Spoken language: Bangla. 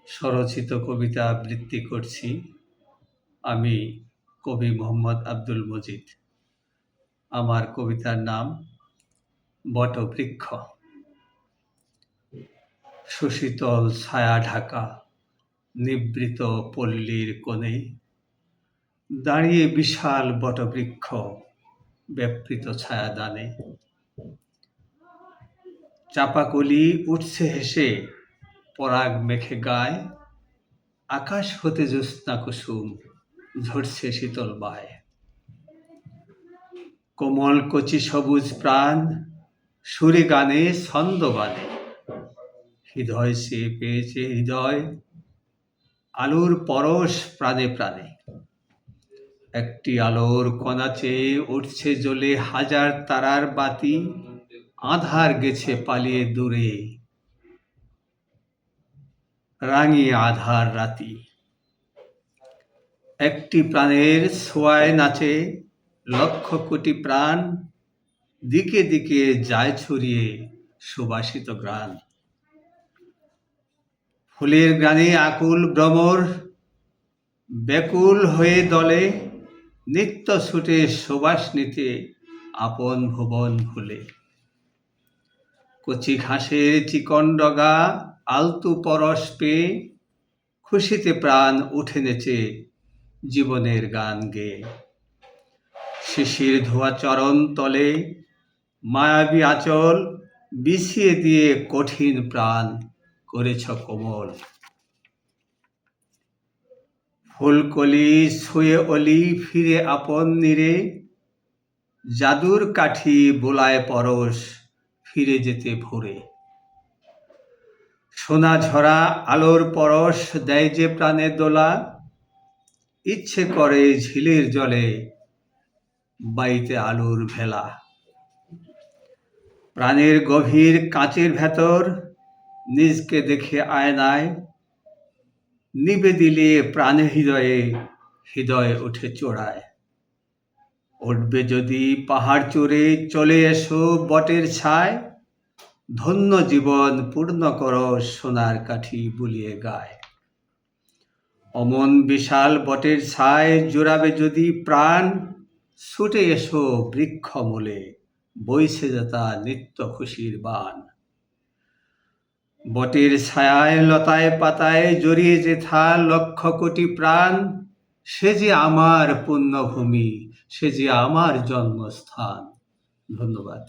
স্বরচিত কবিতা আবৃত্তি করছি। আমি কবি মোহাম্মদ আব্দুল মজিদ। আমার কবিতার নাম বটবৃক্ষ। সুশীতল ছায়া ঢাকা নিবৃত পল্লীর কোণে দাঁড়িয়ে বিশাল বটবৃক্ষ ব্যাপৃত ছায়াদানে। চাপাকলি উঠছে হেসে পরাগ মেখে গায়, আকাশ হতে জ্যোৎস্না কুসুম ঝরছে শীতল বায়। কোমল কচি সবুজ প্রাণ সুরে গানে ছন্দবানে, হৃদয় সে পেয়েছে হৃদয় আলোর পরশ প্রাণে প্রাণে। একটি আলোর কণা চেয়ে উঠছে জ্বলে হাজার তারার বাতি, আঁধার গেছে পালিয়ে দূরে রাঙিয়ে আধার রাতি। একটি প্রাণের ছোঁয়ায় নাচে লক্ষ কোটি প্রাণ, দিকে দিকে যায় ছড়িয়ে সুবাসিত গ্রাণ। ফুলের গ্রানে আকুল ভ্রমর ব্যাকুল হয়ে দলে, নিত্য ছুটে সুবাস নিতে আপন ভুবন ভুলে। কচি ঘাসের চিকন ডগা আলতু পরশ পেয়ে খুশিতে প্রাণ উঠে নেচে জীবনের গান গেয়ে। শিশির ধোয়া চরণ তলে মায়াবী আঁচল বিছিয়ে দিয়ে কঠিন প্রাণ করেছ কোমল। ফুলকলি ছুঁয়ে অলি ফিরে আপন নীরে, জাদুর কাঠি বোলায় পরশ ফিরে যেতে ভোরে। সোনা ঝরা আলোর পরশ দেয় যে প্রাণে দোলা, ইচ্ছে করে ঝিলের জলে বাইতে আলোর ভেলা। প্রাণের গভীর কাঁচের ভেতর নিজকে দেখে আয়নায়, নিবে দিলে প্রাণে হৃদয়ে হৃদয় ওঠে চোড়ায়। উঠবে যদি পাহাড় চড়ে চলে এসো বটের ছায়, ধন্য জীবন পূর্ণ করো সোনার কাঠি বুলিয়ে গায়। অমন বিশাল বটের ছায় জোড়াবে যদি প্রাণ, ছুটে এসো বৃক্ষ মূলে বইছে যেতা নিত্য খুশির বান। বটের ছায়ায় লতায় পাতায় জড়িয়ে যেথা লক্ষ কোটি প্রাণ, সে যে আমার পুণ্যভূমি, সে যে আমার জন্মস্থান। ধন্যবাদ।